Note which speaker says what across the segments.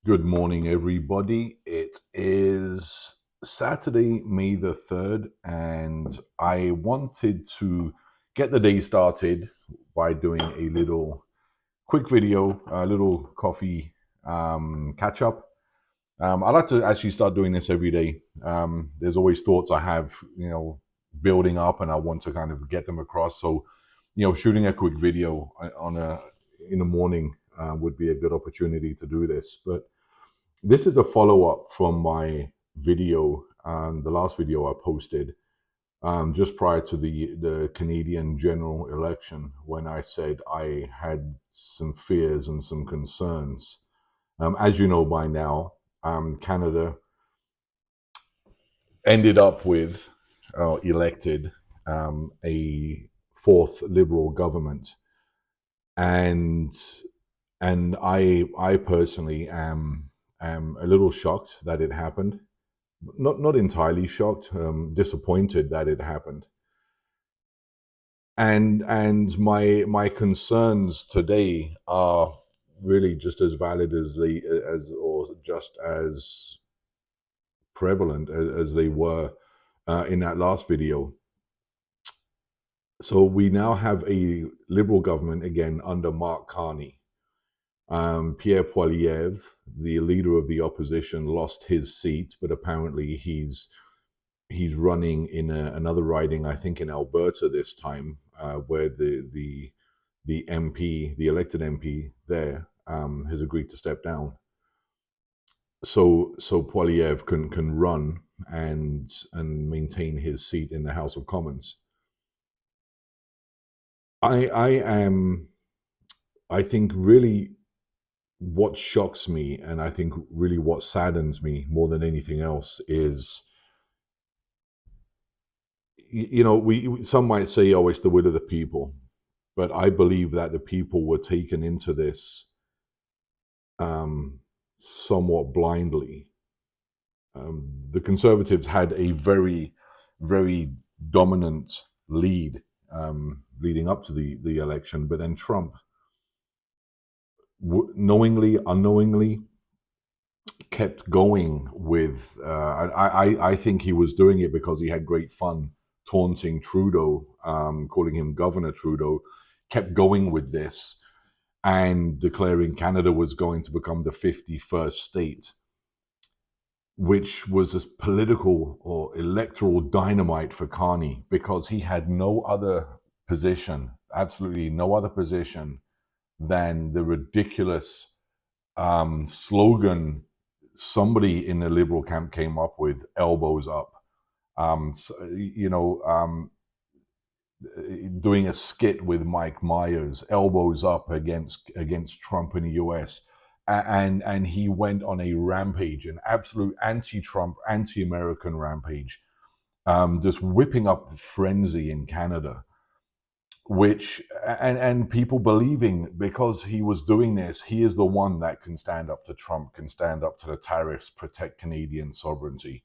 Speaker 1: Good morning, everybody. It is Saturday, May the 3rd, and I wanted to get the day started by doing a little quick video, a little coffee catch up. I like to actually start doing this every day. There's always thoughts I have, building up, and I want to kind of get them across. So, shooting a quick video in the morning would be a good opportunity to do this. But this is a follow-up from my video, the last video I posted just prior to the Canadian general election, when I said I had some fears and some concerns. As you know by now, Canada ended up with elected a fourth Liberal government, and I personally am a little shocked that it happened. Not entirely shocked, disappointed that it happened. And my concerns today are really just as valid or just as prevalent as they were in that last video. So we now have a Liberal government again under Mark Carney. Pierre Poilievre, the leader of the opposition, lost his seat, but apparently he's running in another riding, I think in Alberta this time, where the MP, the elected MP there, has agreed to step down. So Poilievre can run and maintain his seat in the House of Commons. I think really what shocks me, and I think really what saddens me more than anything else, is, some might say, oh, it's the will of the people, but I believe that the people were taken into this somewhat blindly. The Conservatives had a very, very dominant lead leading up to the election, but then Trump, knowingly, unknowingly, kept going with. I think he was doing it because he had great fun taunting Trudeau, calling him Governor Trudeau. Kept going with this and declaring Canada was going to become the 51st state, which was this political or electoral dynamite for Carney, because he had no other position, absolutely no other position, than the ridiculous slogan somebody in the Liberal camp came up with: elbows up. Doing a skit with Mike Myers, elbows up against Trump in the US. And he went on a rampage, an absolute anti-Trump, anti-American rampage, just whipping up frenzy in Canada, which, and people believing because he was doing this, he is the one that can stand up to Trump, can stand up to the tariffs, protect Canadian sovereignty.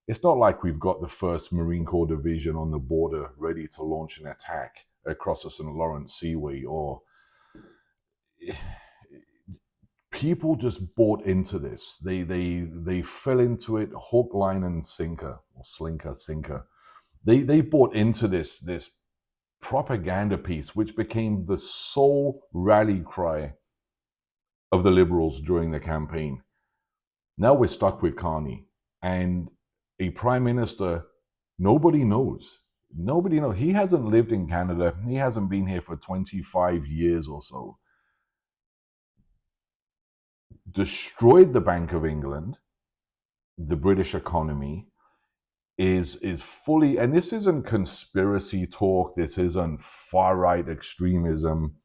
Speaker 1: It's not like we've got the 1st Marine Corps Division on the border ready to launch an attack across the St. Lawrence Seaway. Or people just bought into this. They fell into it hook, line, and sinker, or sinker. They bought into this propaganda piece, which became the sole rally cry of the Liberals during the campaign. Now we're stuck with Carney and a prime minister nobody knows. Nobody knows. He hasn't lived in Canada. He hasn't been here for 25 years or so. Destroyed the Bank of England, the British economy, is fully, and this isn't conspiracy talk, this isn't far-right extremism,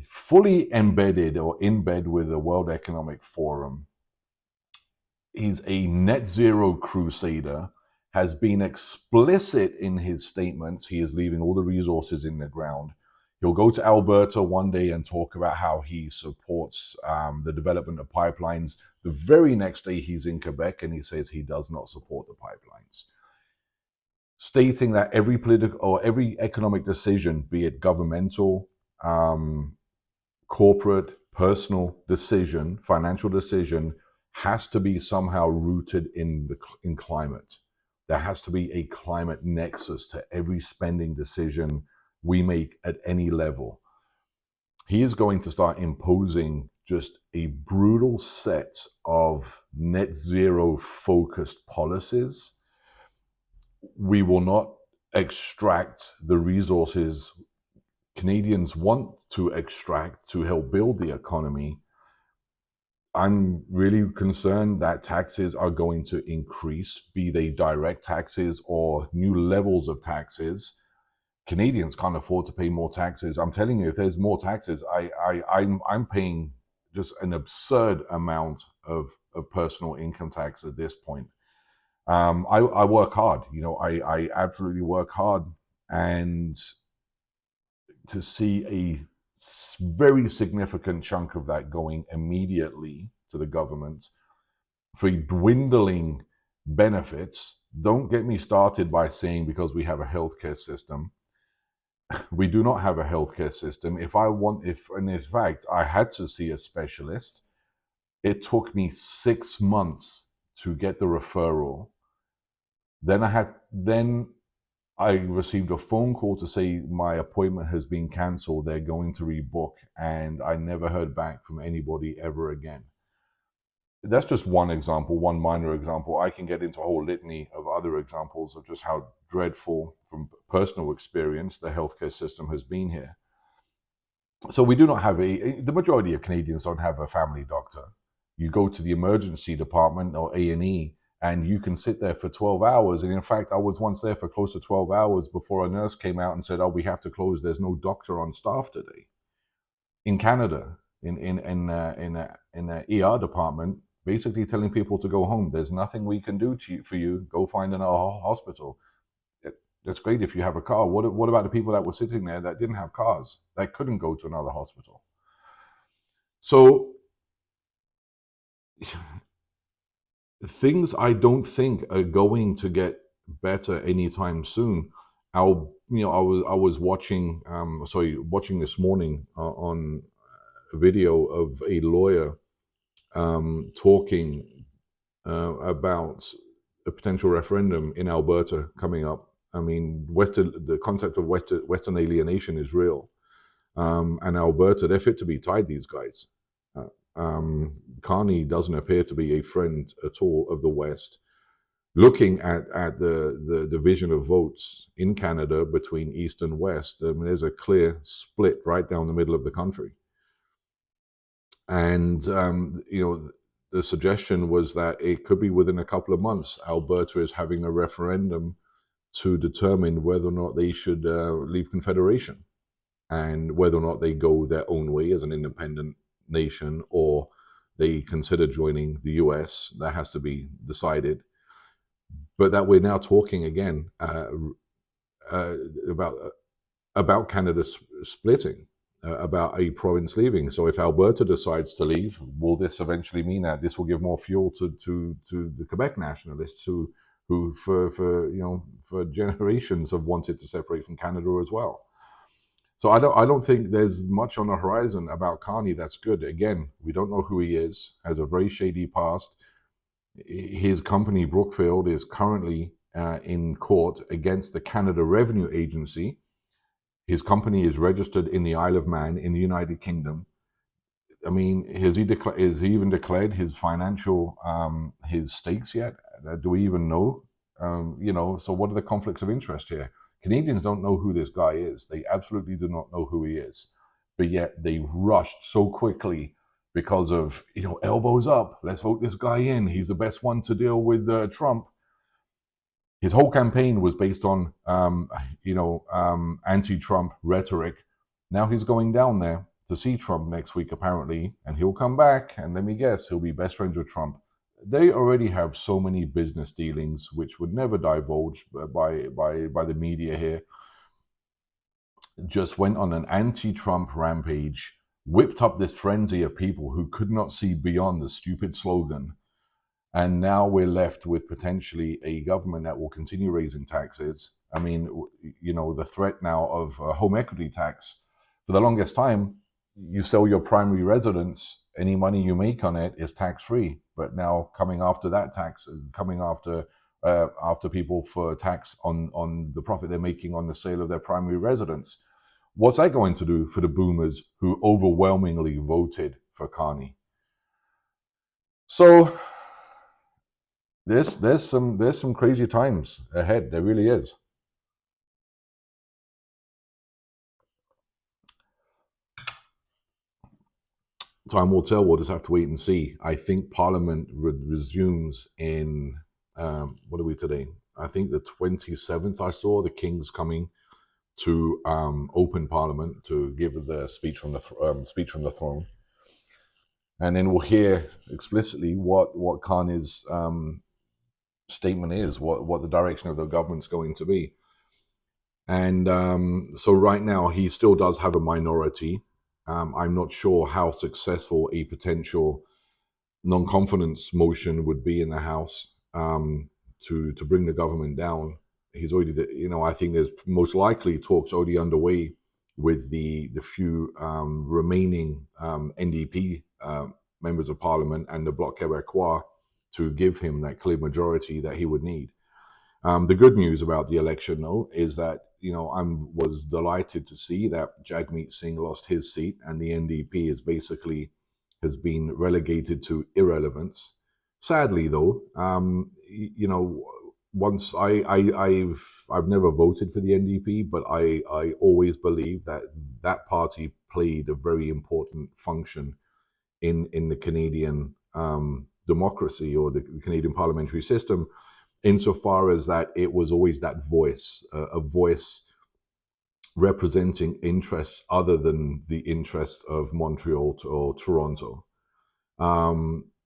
Speaker 1: fully embedded or in bed with the World Economic Forum. He's a net zero crusader, has been explicit in his statements. He is leaving all the resources in the ground. He'll go to Alberta one day and talk about how he supports the development of pipelines. The very next day he's in Quebec and he says he does not support the pipelines, stating that every political or every economic decision, be it governmental, corporate, personal decision, financial decision, has to be somehow rooted in climate. There has to be a climate nexus to every spending decision we make at any level. He is going to start imposing just a brutal set of net zero focused policies. We will not extract the resources Canadians want to extract to help build the economy. I'm really concerned that taxes are going to increase, be they direct taxes or new levels of taxes. Canadians can't afford to pay more taxes. I'm telling you, if there's more taxes, I'm paying just an absurd amount of personal income tax at this point. I work hard, I absolutely work hard, and to see a very significant chunk of that going immediately to the government for dwindling benefits. Don't get me started by saying because we have a healthcare system. We do not have a healthcare system. If in fact I had to see a specialist, it took me 6 months to get the referral. Then I received a phone call to say my appointment has been cancelled. They're going to rebook, and I never heard back from anybody ever again. That's just one example, one minor example. I can get into a whole litany of other examples of just how dreadful, from personal experience, the healthcare system has been here. So we do not have the majority of Canadians don't have a family doctor. You go to the emergency department or A&E, and you can sit there for 12 hours. And in fact, I was once there for close to 12 hours before a nurse came out and said, "Oh, we have to close. There's no doctor on staff today." In Canada, in an ER department, basically telling people to go home. There's nothing we can do for you. Go find another hospital. That's great if you have a car. What about the people that were sitting there that didn't have cars, that couldn't go to another hospital? So things I don't think are going to get better anytime soon. I was watching this morning on a video of a lawyer talking about a potential referendum in Alberta coming up. I mean, the concept of Western alienation is real, and Alberta, they're fit to be tied. These guys. Carney doesn't appear to be a friend at all of the West. Looking at the division of votes in Canada between East and West, I mean, there's a clear split right down the middle of the country. And the suggestion was that it could be within a couple of months, Alberta is having a referendum to determine whether or not they should leave Confederation, and whether or not they go their own way as an independent nation, or they consider joining the US. That has to be decided. But that we're now talking again about Canada splitting, about a province leaving. So if Alberta decides to leave, will this eventually mean that this will give more fuel to the Quebec nationalists who for generations have wanted to separate from Canada as well? So I don't think there's much on the horizon about Carney that's good. Again, we don't know who he is. Has a very shady past. His company Brookfield is currently in court against the Canada Revenue Agency. His company is registered in the Isle of Man in the United Kingdom. I mean, has he even declared his financial his stakes yet? Do we even know? So what are the conflicts of interest here? Canadians don't know who this guy is. They absolutely do not know who he is. But yet they rushed so quickly because of, elbows up. Let's vote this guy in. He's the best one to deal with Trump. His whole campaign was based on, anti-Trump rhetoric. Now he's going down there to see Trump next week, apparently, and he'll come back, and let me guess, he'll be best friends with Trump. They already have so many business dealings which would never divulge by the media here. Just went on an anti-Trump rampage, whipped up this frenzy of people who could not see beyond the stupid slogan. And now we're left with potentially a government that will continue raising taxes. I mean, the threat now of home equity tax. For the longest time, you sell your primary residence, any money you make on it is tax free. But now coming after that tax, coming after people for tax on the profit they're making on the sale of their primary residence. What's that going to do for the boomers who overwhelmingly voted for Carney? So there's some crazy times ahead. There really is. Time will tell. We'll just have to wait and see. I think Parliament resumes in what are we today? I think the 27th. I saw the King's coming to open Parliament to give the speech from the throne, and then we'll hear explicitly what Carney's statement is, what the direction of the government's going to be. And so right now he still does have a minority. I'm not sure how successful a potential non-confidence motion would be in the House to bring the government down. He's already, I think there's most likely talks already underway with the few remaining NDP members of Parliament and the Bloc Québécois to give him that clear majority that he would need. The good news about the election, though, is that I was delighted to see that Jagmeet Singh lost his seat, and the NDP has been relegated to irrelevance. Sadly, though, once I've never voted for the NDP, but I always believe that party played a very important function in the Canadian democracy or the Canadian parliamentary system, insofar as that it was always that voice, a voice representing interests other than the interests of Montreal or Toronto,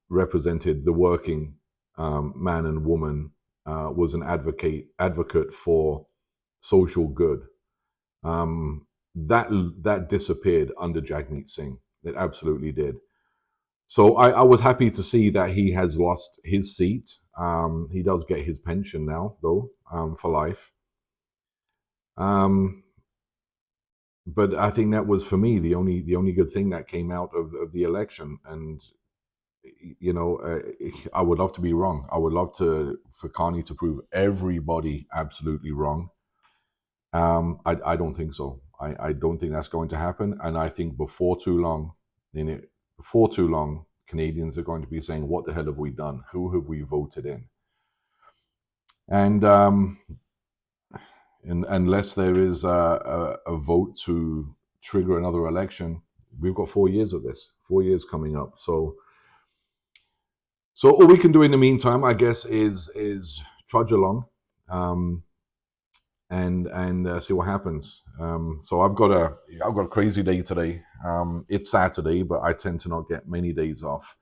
Speaker 1: represented the working man and woman, was an advocate for social good. That disappeared under Jagmeet Singh. It absolutely did. So I was happy to see that he has lost his seat. He does get his pension now, though, for life. But I think that was, for me, the only good thing that came out of the election. And I would love to be wrong. I would love for Carney to prove everybody absolutely wrong. I don't think so. I don't think that's going to happen. And I think before too long, Canadians are going to be saying, what the hell have we done? Who have we voted in? And unless there is a vote to trigger another election, we've got 4 years of this, 4 years coming up. So all we can do in the meantime, I guess, is trudge along and see what happens. So I've got a crazy day today. It's Saturday, but I tend to not get many days off.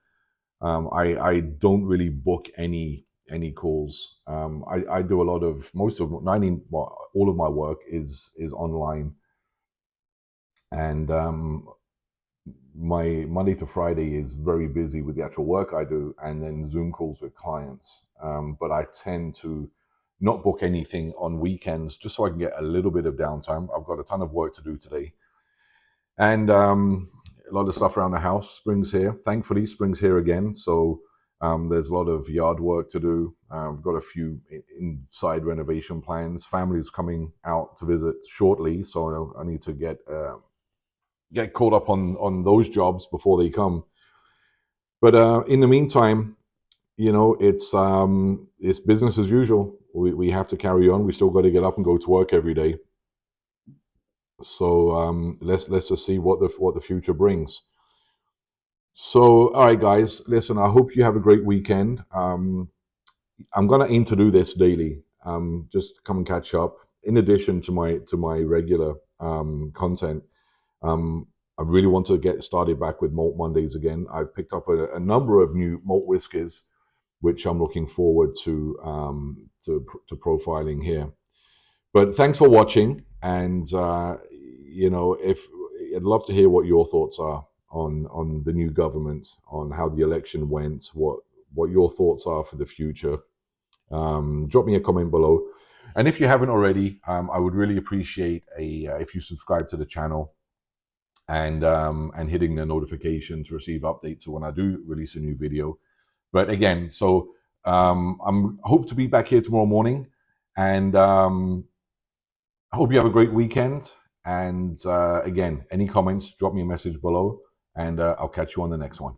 Speaker 1: I don't really book any calls. I do a lot of all of my work is online, and my Monday to Friday is very busy with the actual work I do, and then Zoom calls with clients. But I tend to not book anything on weekends, just so I can get a little bit of downtime. I've got a ton of work to do today, and a lot of stuff around the house. Spring's here. Thankfully, spring's here again. So there's a lot of yard work to do. I've got a few inside renovation plans. Family's coming out to visit shortly, so I need to get caught up on those jobs before they come. But in the meantime, it's business as usual. We have to carry on. We still got to get up and go to work every day. So let's just see what the future brings. So, all right, guys, listen, I hope you have a great weekend. I'm going to aim to do this daily. Just come and catch up. In addition to my regular content, I really want to get started back with Malt Mondays again. I've picked up a number of new malt whiskies, which I'm looking forward to profiling here. But thanks for watching, and if I'd love to hear what your thoughts are on the new government, on how the election went, what your thoughts are for the future. Drop me a comment below, and if you haven't already, I would really appreciate if you subscribe to the channel. and hitting the notification to receive updates when I do release a new video. But again, so I'm hope to be back here tomorrow morning, and I hope you have a great weekend. And again, any comments, drop me a message below, and I'll catch you on the next one.